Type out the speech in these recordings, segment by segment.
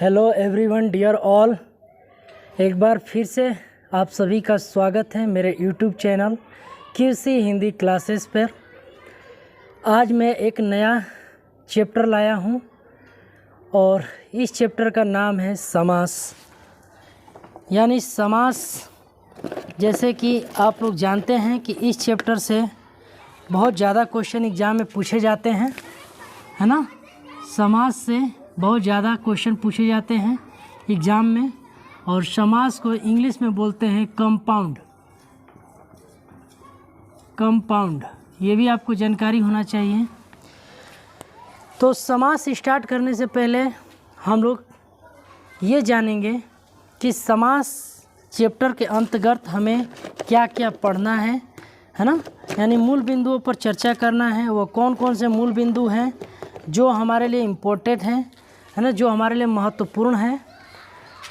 Hello everyone dear all, एक बार फिर से आप सभी का स्वागत है मेरे YouTube channel QC Hindi classes पर। आज मैं एक नया चैप्टर लाया हूं और इस चैप्टर का नाम है समास। यानी समास, जैसे कि आप लोग जानते हैं कि इस चैप्टर से बहुत ज़्यादा क्वेश्चन एग्ज़ाम में पूछे जाते हैं, है ना। समास से बहुत ज़्यादा क्वेश्चन पूछे जाते हैं एग्ज़ाम में, और समास को इंग्लिश में बोलते हैं कंपाउंड। ये भी आपको जानकारी होना चाहिए। तो समास स्टार्ट करने से पहले हम लोग ये जानेंगे कि समास चैप्टर के अंतर्गत हमें क्या क्या पढ़ना है ना। यानी मूल बिंदुओं पर चर्चा करना है। वो कौन कौन से मूल बिंदु हैं जो हमारे लिए इम्पोर्टेंट हैं, है ना, जो हमारे लिए महत्वपूर्ण है।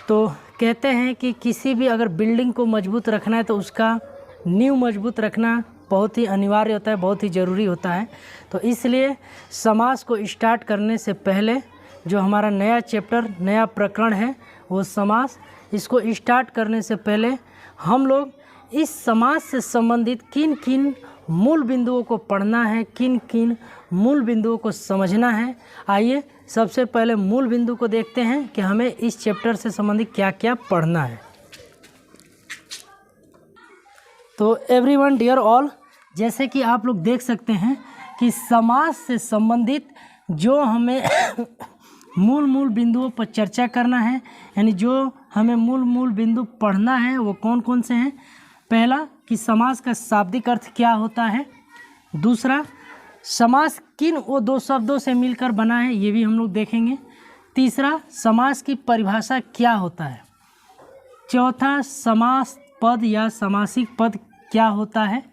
तो कहते हैं कि किसी भी अगर बिल्डिंग को मजबूत रखना है तो उसका नींव मजबूत रखना बहुत ही अनिवार्य होता है, बहुत ही ज़रूरी होता है। तो इसलिए समास को स्टार्ट करने से पहले जो हमारा नया चैप्टर, नया प्रकरण है वो समास, इसको स्टार्ट करने से पहले हम लोग इस समास से संबंधित किन किन मूल बिंदुओं को पढ़ना है, किन किन मूल बिंदुओं को समझना है। आइए सबसे पहले मूल बिंदु को देखते हैं कि हमें इस चैप्टर से संबंधित क्या क्या पढ़ना है। तो एवरीवन डियर ऑल, जैसे कि आप लोग देख सकते हैं कि समास से संबंधित जो हमें मूल बिंदुओं पर चर्चा करना है, यानी जो हमें मूल बिंदु पढ़ना है वो कौन कौन से हैं। पहला कि समास का शाब्दिक अर्थ क्या होता है। दूसरा, समास किन वो दो शब्दों से मिलकर बना है, ये भी हम लोग देखेंगे। तीसरा, समास की परिभाषा क्या होता है। चौथा, समास पद या समासिक पद क्या होता है।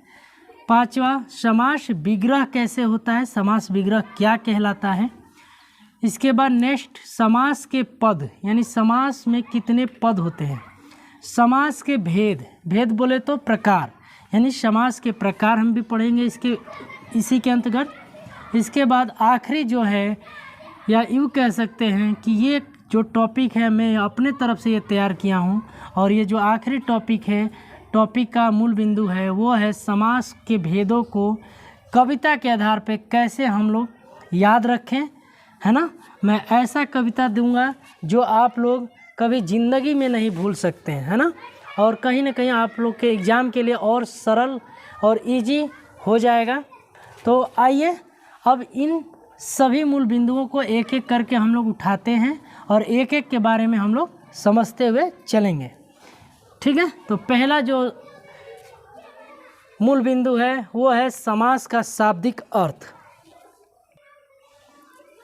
पांचवा, समास विग्रह कैसे होता है, समास विग्रह क्या कहलाता है। इसके बाद नेक्स्ट, समास के पद, यानी समास में कितने पद होते हैं। समास के भेद बोले तो प्रकार, यानी समास के प्रकार हम भी पढ़ेंगे इसी के अंतर्गत। इसके बाद आखिरी जो है, या यूँ कह सकते हैं कि ये जो टॉपिक है मैं अपने तरफ से ये तैयार किया हूँ, और ये जो आखिरी टॉपिक है, टॉपिक का मूल बिंदु है, वो है समास के भेदों को कविता के आधार पे कैसे हम लोग याद रखें, है ना। मैं ऐसा कविता दूंगा जो आप लोग कभी ज़िंदगी में नहीं भूल सकते हैं, है ना, और कहीं ना कहीं आप लोग के एग्ज़ाम के लिए और सरल और इजी हो जाएगा। तो आइए अब इन सभी मूल बिंदुओं को एक एक करके हम लोग उठाते हैं और एक एक के बारे में हम लोग समझते हुए चलेंगे, ठीक है। तो पहला जो मूल बिंदु है वो है समास का शाब्दिक अर्थ।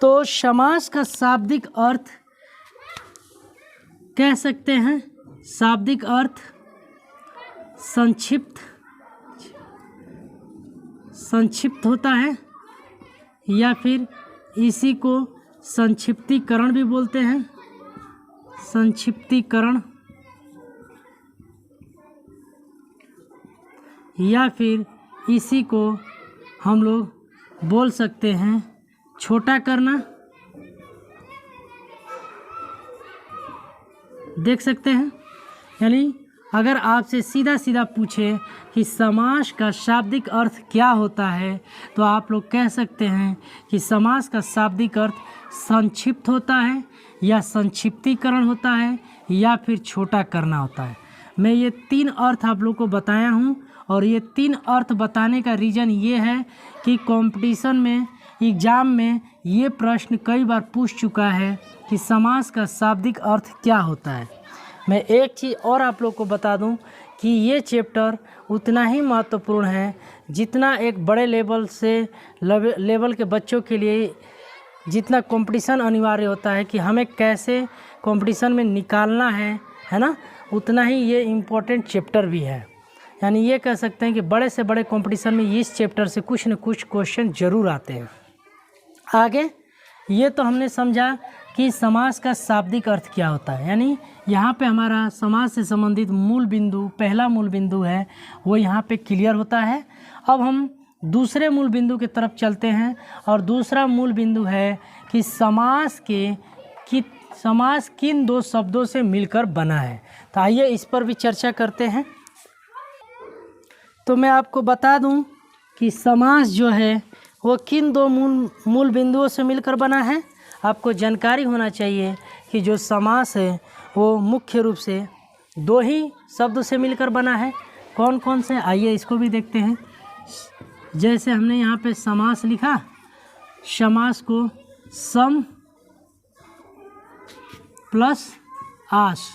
तो समास का शाब्दिक अर्थ कह सकते हैं, शाब्दिक अर्थ संक्षिप्त होता है, या फिर इसी को संक्षिप्तीकरण भी बोलते हैं। संक्षिप्तीकरण, या फिर इसी को हम लोग बोल सकते हैं छोटा करना। देख सकते हैं, यानी अगर आपसे सीधा पूछे कि समास का शाब्दिक अर्थ क्या होता है, तो आप लोग कह सकते हैं कि समास का शाब्दिक अर्थ संक्षिप्त होता है, या संक्षिप्तीकरण होता है, या फिर छोटा करना होता है। मैं ये तीन अर्थ आप लोग को बताया हूँ, और ये तीन अर्थ बताने का रीज़न ये है कि कंपटीशन में, एग्ज़ाम में ये प्रश्न कई बार पूछ चुका है कि समास का शाब्दिक अर्थ क्या होता है। मैं एक चीज़ और आप लोग को बता दूं कि ये चैप्टर उतना ही महत्वपूर्ण है जितना एक बड़े लेवल के बच्चों के लिए जितना कंपटीशन अनिवार्य होता है कि हमें कैसे कंपटीशन में निकालना है ना, उतना ही ये इम्पोर्टेंट चैप्टर भी है। यानी ये कह सकते हैं कि बड़े से बड़े कंपटीशन में इस चैप्टर से कुछ न कुछ क्वेश्चन ज़रूर आते हैं। आगे ये तो हमने समझा कि समास का शाब्दिक अर्थ क्या होता है, यानी यहाँ पे हमारा समास से संबंधित मूल बिंदु, पहला मूल बिंदु है वो यहाँ पे क्लियर होता है। अब हम दूसरे मूल बिंदु की तरफ चलते हैं, और दूसरा मूल बिंदु है कि समास के समास किन दो शब्दों से मिलकर बना है। तो आइए इस पर भी चर्चा करते हैं। तो मैं आपको बता दूं कि समास जो है वो किन दो मूल बिंदुओं से मिलकर बना है। आपको जानकारी होना चाहिए कि जो समास है वो मुख्य रूप से दो ही शब्दों से मिलकर बना है। कौन कौन से, आइए इसको भी देखते हैं। जैसे हमने यहाँ पे समास लिखा, समास को सम प्लस आस,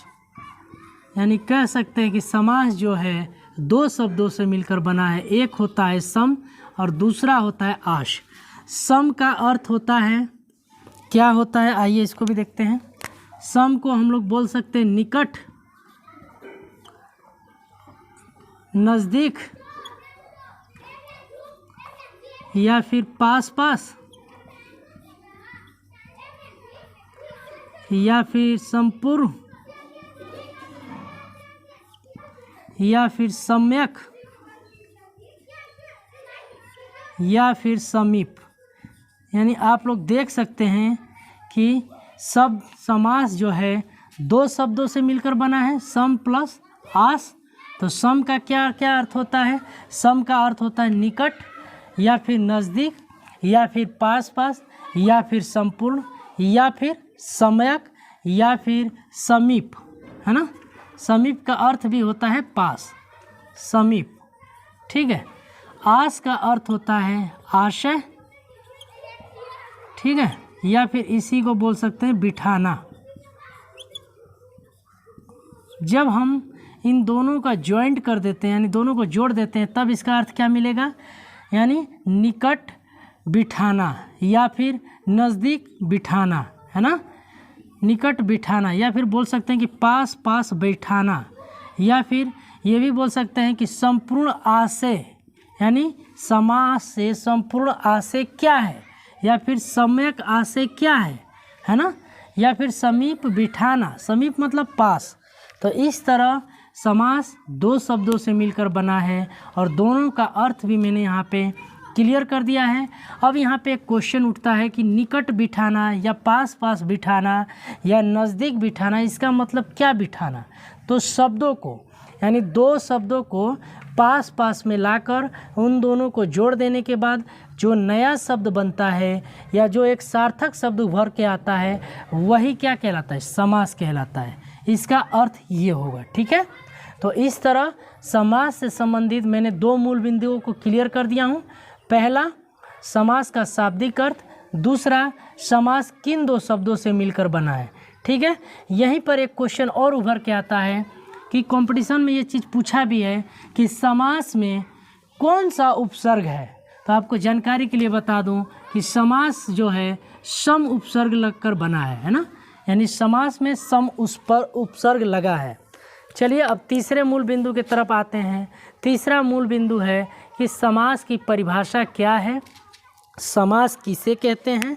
यानी कह सकते हैं कि समास जो है दो शब्दों से मिलकर बना है। एक होता है सम और दूसरा होता है आश। सम का अर्थ होता है, क्या होता है, आइए इसको भी देखते हैं। सम को हम लोग बोल सकते हैं निकट, नज़दीक या फिर पास पास या फिर संपूर्ण या फिर सम्यक या फिर समीप। यानी आप लोग देख सकते हैं कि सब समास जो है दो शब्दों से मिलकर बना है, सम प्लस आस। तो सम का क्या क्या अर्थ होता है? सम का अर्थ होता है निकट या फिर नज़दीक या फिर पास पास या फिर संपूर्ण या फिर सम्यक या फिर समीप, है ना। समीप का अर्थ भी होता है पास, समीप, ठीक है। आस का अर्थ होता है आशय, ठीक है, या फिर इसी को बोल सकते हैं बिठाना। जब हम इन दोनों का जॉइंट कर देते हैं, यानी दोनों को जोड़ देते हैं, तब इसका अर्थ क्या मिलेगा? यानी निकट बिठाना या फिर नज़दीक बिठाना, है ना, निकट बिठाना, या फिर बोल सकते हैं कि पास पास बैठाना, या फिर ये भी बोल सकते हैं कि संपूर्ण आशय, यानी समास से संपूर्ण आशय क्या है, या फिर सम्यक आशय क्या है ना, या फिर समीप बिठाना, समीप मतलब पास। तो इस तरह समास दो शब्दों से मिलकर बना है और दोनों का अर्थ भी मैंने यहाँ पे क्लियर कर दिया है। अब यहाँ पे एक क्वेश्चन उठता है कि निकट बिठाना या पास पास बिठाना या नज़दीक बिठाना, इसका मतलब क्या बिठाना? तो शब्दों को, यानी दो शब्दों को पास पास में लाकर उन दोनों को जोड़ देने के बाद जो नया शब्द बनता है या जो एक सार्थक शब्द उभर के आता है, वही क्या कहलाता है? समास कहलाता है। इसका अर्थ ये होगा, ठीक है। तो इस तरह समास से संबंधित मैंने दो मूल बिंदुओं को क्लियर कर दिया हूँ। पहला समास का शाब्दिक अर्थ, दूसरा समास किन दो शब्दों से मिलकर बना है, ठीक है। यहीं पर एक क्वेश्चन और उभर के आता है कि कंपटीशन में ये चीज़ पूछा भी है कि समास में कौन सा उपसर्ग है। तो आपको जानकारी के लिए बता दूं कि समास जो है सम उपसर्ग लगकर बना है ना, यानी समास में सम उस पर उपसर्ग लगा है। चलिए अब तीसरे मूल बिंदु की तरफ आते हैं। तीसरा मूल बिंदु है कि समास की परिभाषा क्या है, समास किसे कहते हैं।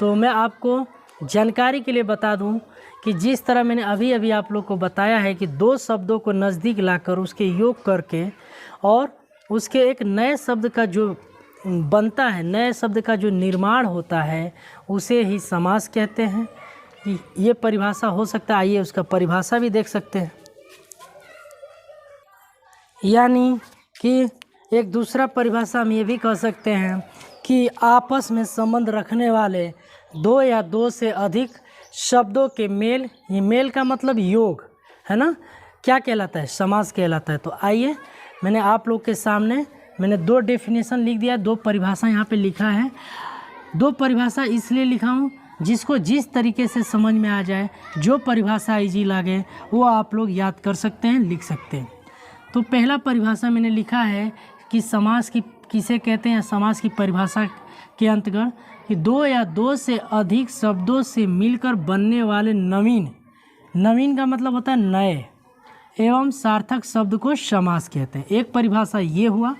तो मैं आपको जानकारी के लिए बता दूं कि जिस तरह मैंने अभी अभी आप लोग को बताया है कि दो शब्दों को नज़दीक लाकर उसके योग करके और उसके एक नए शब्द का जो बनता है, नए शब्द का जो निर्माण होता है, उसे ही समास कहते हैं। ये परिभाषा हो सकता है, आइए उसका परिभाषा भी देख सकते हैं। यानी कि एक दूसरा परिभाषा हम ये भी कह सकते हैं कि आपस में संबंध रखने वाले दो या दो से अधिक शब्दों के मेल, ये मेल का मतलब योग है ना, क्या कहलाता है? समास कहलाता है। तो आइए मैंने आप लोग के सामने मैंने दो डेफिनेशन लिख दिया, दो परिभाषा यहाँ पे लिखा है। दो परिभाषा इसलिए लिखा हूँ जिसको जिस तरीके से समझ में आ जाए, जो परिभाषा इजी लगे वो आप लोग याद कर सकते हैं, लिख सकते हैं। तो पहला परिभाषा मैंने लिखा है कि समास की किसे कहते हैं। समास की परिभाषा के अंतर्गत कि दो या दो से अधिक शब्दों से मिलकर बनने वाले नवीन का मतलब होता है नए एवं सार्थक शब्द को समास कहते हैं। एक परिभाषा ये हुआ।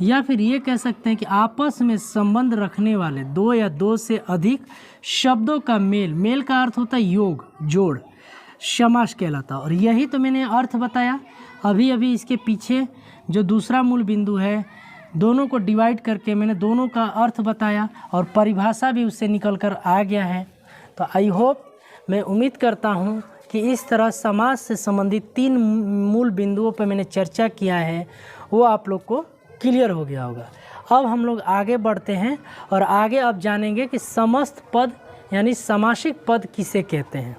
या फिर ये कह सकते हैं कि आपस में संबंध रखने वाले दो या दो से अधिक शब्दों का मेल का अर्थ होता है योग, जोड़, समास कहलाता है। और यही तो मैंने अर्थ बताया अभी इसके पीछे जो दूसरा मूल बिंदु है, दोनों को डिवाइड करके मैंने दोनों का अर्थ बताया और परिभाषा भी उससे निकल कर आ गया है। तो आई होप मैं उम्मीद करता हूँ कि इस तरह समाज से संबंधित 3 मूल बिंदुओं पर मैंने चर्चा किया है वो आप लोग को क्लियर हो गया होगा। अब हम लोग आगे बढ़ते हैं और आगे अब जानेंगे कि समस्त पद यानी समासिक पद किसे कहते हैं।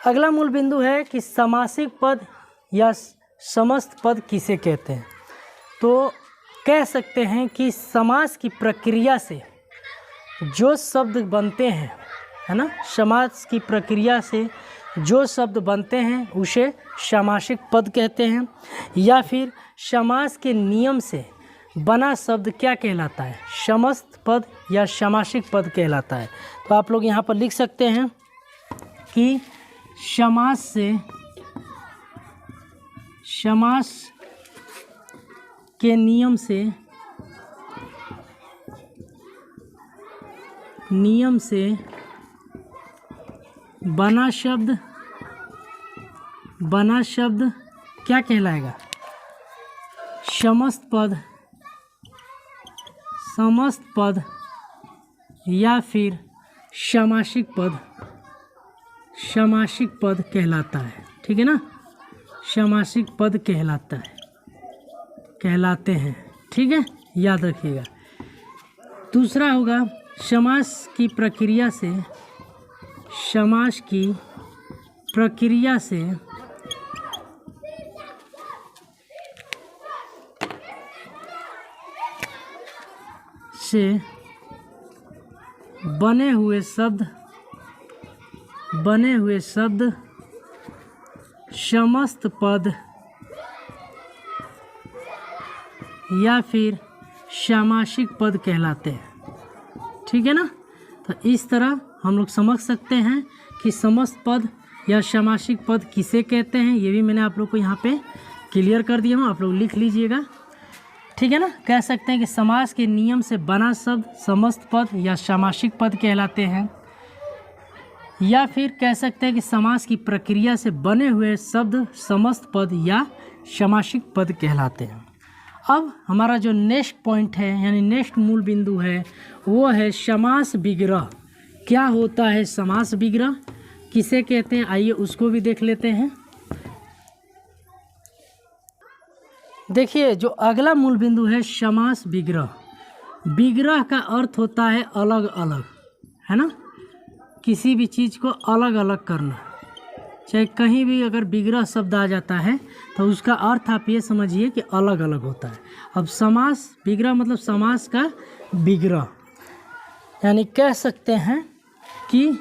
अगला मूल बिंदु है कि समासिक पद या समस्त पद किसे कहते हैं। तो कह सकते हैं कि समास की प्रक्रिया से जो शब्द बनते हैं, है ना, समास की प्रक्रिया से जो शब्द बनते हैं उसे समासिक पद कहते हैं। या फिर समास के नियम से बना शब्द क्या कहलाता है, समस्त पद या समासिक पद कहलाता है। तो आप लोग यहाँ पर लिख सकते हैं कि समास के नियम से बना शब्द क्या कहलाएगा, समस्त पद या फिर समासिक पद कहलाता है। ठीक है ना, समासिक पद कहलाते हैं। ठीक है, याद रखिएगा। दूसरा होगा समास की प्रक्रिया से बने हुए शब्द समस्त पद या फिर समासिक पद कहलाते हैं। ठीक है ना, तो इस तरह हम लोग समझ सकते हैं कि समस्त पद या समासिक पद किसे कहते हैं। ये भी मैंने आप लोग को यहाँ पे क्लियर कर दिया हूँ, आप लोग लिख लीजिएगा। ठीक है ना, कह सकते हैं कि समास के नियम से बना शब्द समस्त पद या समासिक पद कहलाते हैं। या फिर कह सकते हैं कि समास की प्रक्रिया से बने हुए शब्द समस्त पद या समासिक पद कहलाते हैं। अब हमारा जो नेक्स्ट पॉइंट है यानी नेक्स्ट मूल बिंदु है वो है समास विग्रह। क्या होता है समास विग्रह, किसे कहते हैं, आइए उसको भी देख लेते हैं। देखिए, जो अगला मूल बिंदु है समास विग्रह। विग्रह का अर्थ होता है अलग अलग, है ना, किसी भी चीज़ को अलग अलग करना। चाहे कहीं भी अगर विग्रह शब्द आ जाता है तो उसका अर्थ आप ये समझिए कि अलग अलग होता है। अब समास विग्रह मतलब समास का विग्रह, यानी कह सकते हैं कि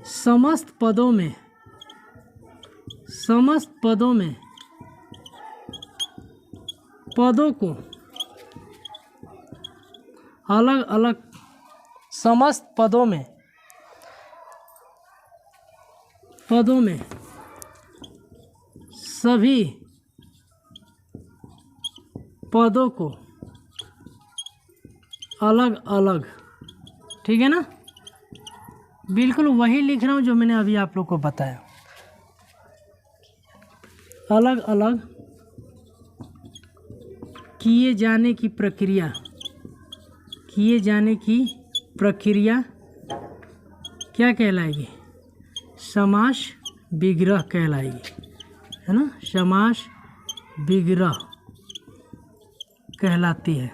समस्त पदों में पदों को अलग अलग, समस्त पदों में सभी पदों को अलग अलग, ठीक है ना, बिल्कुल वही लिख रहा हूँ जो मैंने अभी आप लोग को बताया। अलग अलग किए जाने की प्रक्रिया क्या कहलाएगी, समास विग्रह कहलाएगी, है ना, समास विग्रह कहलाती है।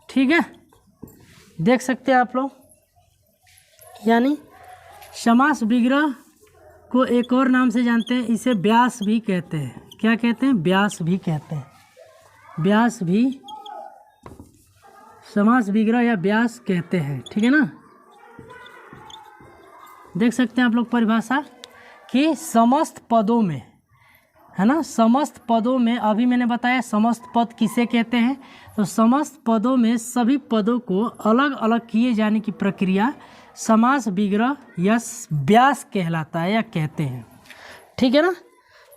ठीक है, देख सकते हैं आप लोग। यानी समास विग्रह को एक और नाम से जानते हैं, इसे व्यास भी कहते हैं। क्या कहते हैं, व्यास भी कहते हैं। व्यास भी समास विग्रह या व्यास कहते हैं। ठीक है ना, देख सकते हैं आप लोग परिभाषा कि समस्त पदों में, है ना, समस्त पदों में, अभी मैंने बताया समस्त पद किसे कहते हैं, तो समस्त पदों में सभी पदों को अलग अलग किए जाने की प्रक्रिया समास विग्रह या व्यास कहलाता है या कहते हैं। ठीक है ना,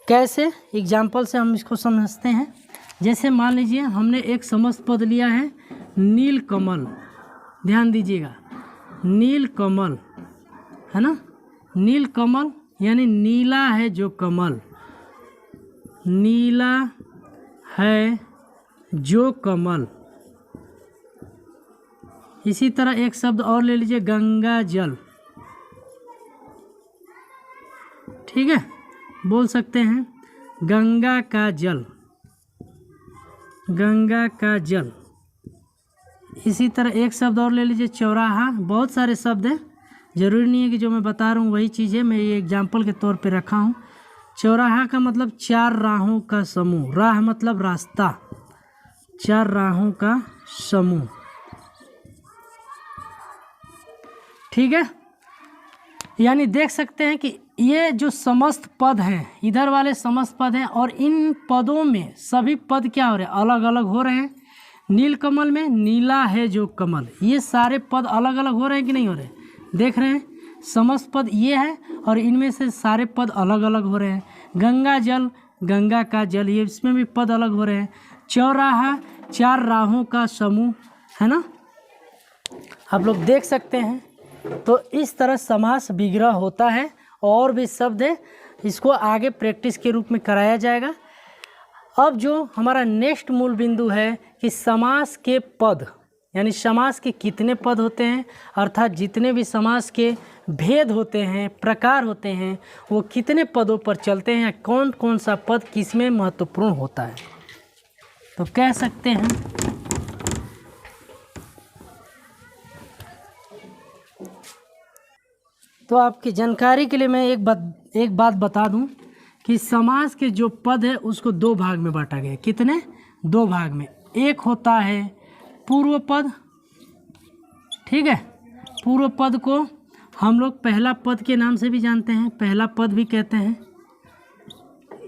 कैसे, एग्जाम्पल से हम इसको समझते हैं। जैसे मान लीजिए हमने एक समस्त पद लिया है नील कमल, ध्यान दीजिएगा, नील कमल, है ना, नील कमल यानी नीला है जो कमल, नीला है जो कमल, इसी तरह एक शब्द और ले लीजिए, गंगा जल। ठीक है, बोल सकते हैं गंगा का जल, गंगा का जल। इसी तरह एक शब्द और ले लीजिए, चौराहा। बहुत सारे शब्द हैं, ज़रूरी नहीं है कि जो मैं बता रहा हूँ वही चीज़ है, मैं ये एग्जाम्पल के तौर पे रखा हूँ। चौराहा का मतलब चार राहों का समूह, राह मतलब रास्ता, चार राहों का समूह। ठीक है, यानी देख सकते हैं कि ये जो समस्त पद हैं, इधर वाले समस्त पद हैं, और इन पदों में सभी पद क्या हो रहे हैं, अलग अलग हो रहे हैं। नीलकमल में नीला है जो कमल, ये सारे पद अलग अलग हो रहे हैं कि नहीं हो रहे, देख रहे हैं। समस्त पद ये है और इनमें से सारे पद अलग अलग हो रहे हैं। गंगा जल, गंगा का जल, ये इसमें भी पद अलग हो रहे हैं। चौराहा, चार राहों का समूह, है ना, आप लोग देख सकते हैं। तो इस तरह समास विग्रह होता है। और भी शब्द है, इसको आगे प्रैक्टिस के रूप में कराया जाएगा। अब जो हमारा नेक्स्ट मूल बिंदु है कि समास के पद, यानी समास के कितने पद होते हैं, अर्थात जितने भी समास के भेद होते हैं, प्रकार होते हैं, वो कितने पदों पर चलते हैं, कौन कौन सा पद किसमें महत्वपूर्ण होता है। तो कह सकते हैं तो आपकी जानकारी के लिए मैं एक बात बता दूं कि समास के जो पद है उसको दो भाग में बांटा गया है। कितने? दो भाग में। एक होता है पूर्व पद, ठीक है, पूर्व पद को हम लोग पहला पद के नाम से भी जानते हैं, पहला पद भी कहते हैं।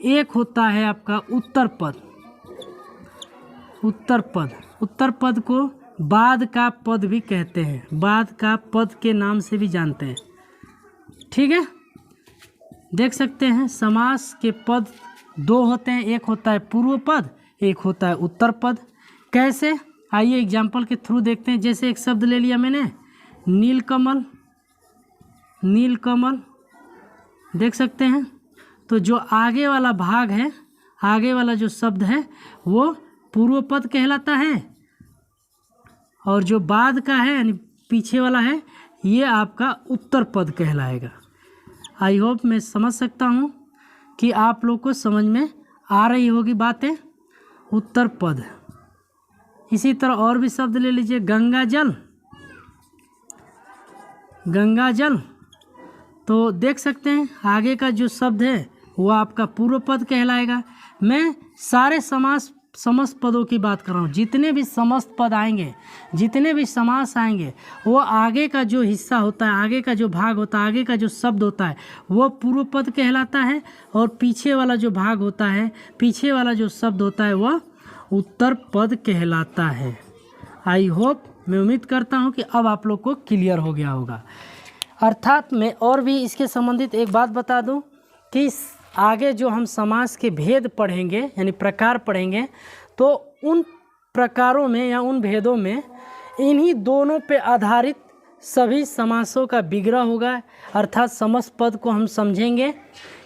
एक होता है आपका उत्तर पद, उत्तर पद, उत्तर पद को बाद का पद भी कहते हैं, बाद का पद के नाम से भी जानते हैं। ठीक है, देख सकते हैं समास के पद दो होते हैं, एक होता है पूर्व पद, एक होता है उत्तर पद। कैसे, आइए एग्जाम्पल के थ्रू देखते हैं। जैसे एक शब्द ले लिया मैंने, नीलकमल, नीलकमल, देख सकते हैं। तो जो आगे वाला भाग है, आगे वाला जो शब्द है वो पूर्व पद कहलाता है, और जो बाद का है यानी पीछे वाला है ये आपका उत्तर पद कहलाएगा। आई होप मैं समझ सकता हूँ कि आप लोग को समझ में आ रही होगी बातें। उत्तर पद। इसी तरह और भी शब्द ले लीजिए, गंगा जल, गंगा जल। तो देख सकते हैं आगे का जो शब्द है वो आपका पूर्व पद कहलाएगा। मैं सारे समस्त पदों की बात कर रहा हूँ। जितने भी समस्त पद आएंगे, जितने भी समास आएंगे, वो आगे का जो हिस्सा होता है, आगे का जो भाग होता है, आगे का जो शब्द होता है वो पूर्व पद कहलाता है, और पीछे वाला जो भाग होता है, पीछे वाला जो शब्द होता है वह उत्तर पद कहलाता है। आई होप, मैं उम्मीद करता हूँ कि अब आप लोग को क्लियर हो गया होगा। अर्थात मैं और भी इसके संबंधित एक बात बता दूँ कि आगे जो हम समास के भेद पढ़ेंगे यानी प्रकार पढ़ेंगे, तो उन प्रकारों में या उन भेदों में इन्हीं दोनों पे आधारित सभी समासों का विग्रह होगा। अर्थात समस्त पद को हम समझेंगे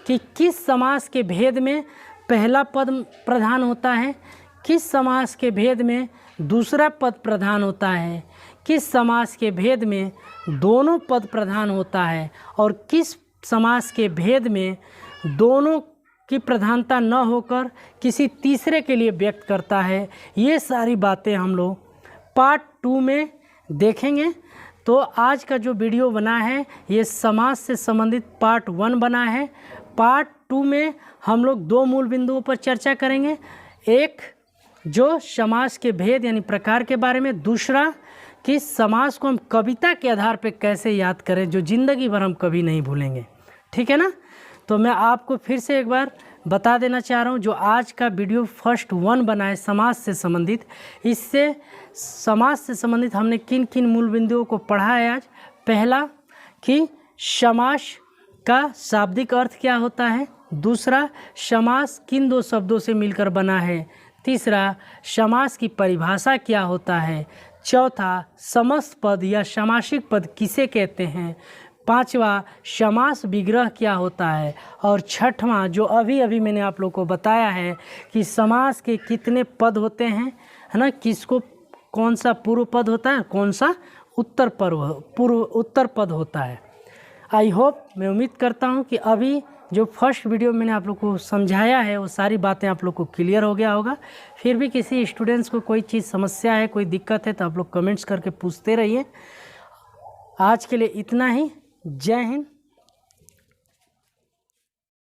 कि किस समास के भेद में पहला पद प्रधान होता है, किस समास के भेद में दूसरा पद प्रधान होता है, किस समास के भेद में दोनों पद प्रधान होता है, और किस समास के भेद में दोनों की प्रधानता न होकर किसी तीसरे के लिए व्यक्त करता है। ये सारी बातें हम लोग पार्ट 2 में देखेंगे। तो आज का जो वीडियो बना है ये समास से संबंधित पार्ट 1 बना है। पार्ट 2 में हम लोग दो मूल बिंदुओं पर चर्चा करेंगे। एक जो समास के भेद यानी प्रकार के बारे में, दूसरा कि समास को हम कविता के आधार पर कैसे याद करें जो ज़िंदगी भर हम कभी नहीं भूलेंगे। ठीक है ना। तो मैं आपको फिर से एक बार बता देना चाह रहा हूँ, जो आज का वीडियो फर्स्ट 1 बना है समास से संबंधित, इससे समास से संबंधित हमने किन किन मूल बिंदुओं को पढ़ा है आज। पहला कि समास का शाब्दिक अर्थ क्या होता है, दूसरा समास किन दो शब्दों से मिलकर बना है, तीसरा समास की परिभाषा क्या होता है, चौथा समस्त पद या समासिक पद किसे कहते हैं, पांचवा समास विग्रह क्या होता है, और छठवां जो अभी अभी मैंने आप लोग को बताया है कि समास के कितने पद होते हैं, है ना, किसको कौन सा पूर्व पद होता है, कौन सा उत्तर पद होता है। आई होप, मैं उम्मीद करता हूँ कि अभी जो फर्स्ट वीडियो मैंने आप लोग को समझाया है वो सारी बातें आप लोग को क्लियर हो गया होगा। फिर भी किसी स्टूडेंट्स को कोई चीज़ समस्या है, कोई दिक्कत है तो आप लोग कमेंट्स करके पूछते रहिए। आज के लिए इतना ही। जय हिंद,